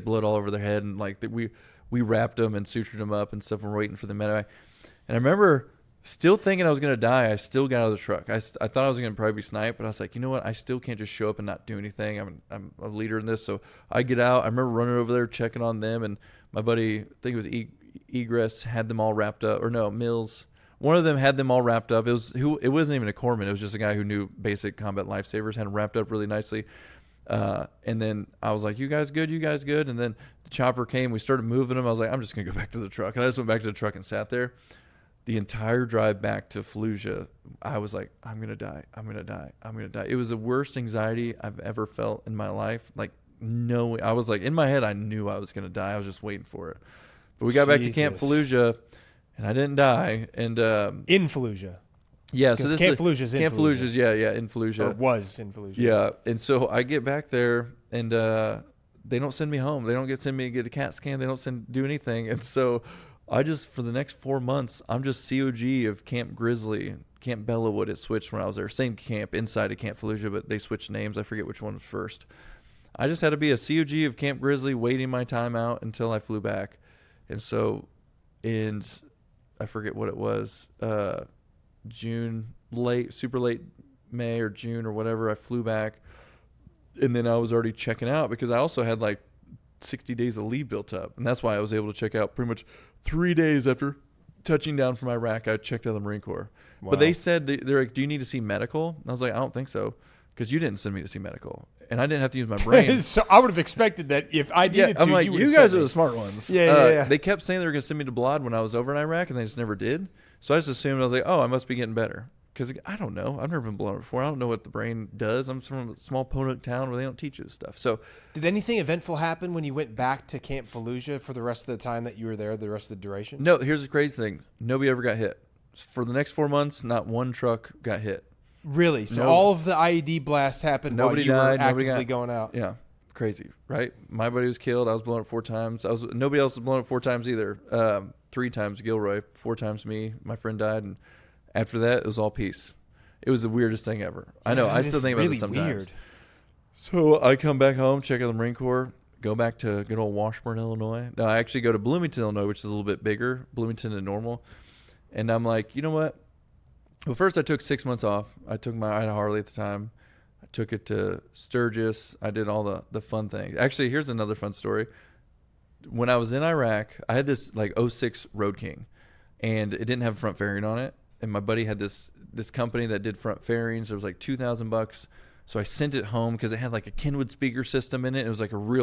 had blood all over their head, and like we wrapped them and sutured them up and stuff. And we're waiting for the medevac. And I remember still thinking I was gonna die. I still got out of the truck. I thought I was gonna probably be sniped, but I was like, you know what? I still can't just show up and not do anything. I'm a leader in this, so I get out. I remember running over there checking on them, and my buddy, I think it was Egress, had them all wrapped up, or no, Mills. One of them had them all wrapped up. It wasn't even a corpsman. It was just a guy who knew basic combat lifesavers. Had them wrapped up really nicely. And then I was like, you guys good? You guys good? And then the chopper came. We started moving them. I was like, I'm just going to go back to the truck. And I just went back to the truck and sat there. The entire drive back to Fallujah, I was like, I'm going to die. I'm going to die. I'm going to die. It was the worst anxiety I've ever felt in my life. Like, no, I was like, in my head, I knew I was going to die. I was just waiting for it. But we got back to Camp Fallujah, and I didn't die. And in Fallujah. Yeah, so this Camp Fallujah's in Camp Fallujah. Fallujah's, yeah, in Fallujah. Or was in Fallujah. Yeah, and so I get back there, and they don't send me home. They don't send me to get a CAT scan. They don't do anything. And so I just, for the next 4 months, I'm just COG of Camp Grizzly. Camp Bellawood, it switched when I was there. Same camp inside of Camp Fallujah, but they switched names. I forget which one was first. I just had to be a COG of Camp Grizzly, waiting my time out until I flew back. And so I forget what it was, June, super late May or June or whatever, I flew back. And then I was already checking out because I also had like 60 days of leave built up. And that's why I was able to check out pretty much 3 days after touching down from Iraq. I checked out of the Marine Corps. Wow. But they said, they're like, do you need to see medical? And I was like, I don't think so, because you didn't send me to see medical. And I didn't have to use my brain. So I would have expected that if I needed to. I'm like, you guys are the smart ones. Yeah. They kept saying they were going to send me to Balad when I was over in Iraq, and they just never did. So I just assumed, I was like, oh, I must be getting better. Because I don't know. I've never been blown before. I don't know what the brain does. I'm from a small Ponuk town where they don't teach this stuff. So, did anything eventful happen when you went back to Camp Fallujah for the rest of the time that you were there, the rest of the duration? No, here's the crazy thing. Nobody ever got hit. For the next 4 months, not one truck got hit. Really? So all of the IED blasts happened while you were actively going out? Yeah. Crazy, right? My buddy was killed. I was blown up 4 times. Nobody else was blown up 4 times either. 3 times Gilroy, 4 times me. My friend died, and after that, it was all peace. It was the weirdest thing ever. I know. I still think about it sometimes. Weird. So I come back home, check out the Marine Corps, go back to good old Washburn, Illinois. No, I actually go to Bloomington, Illinois, which is a little bit bigger, Bloomington than normal. And I'm like, you know what? Well, first I took 6 months off. I had a Harley at the time. I took it to Sturgis. I did all the fun things. Actually, here's another fun story. When I was in Iraq, I had this like 06 Road King, and it didn't have front fairing on it. And my buddy had this company that did front fairings. It was like $2,000. So I sent it home because it had like a Kenwood speaker system in it. It was like a real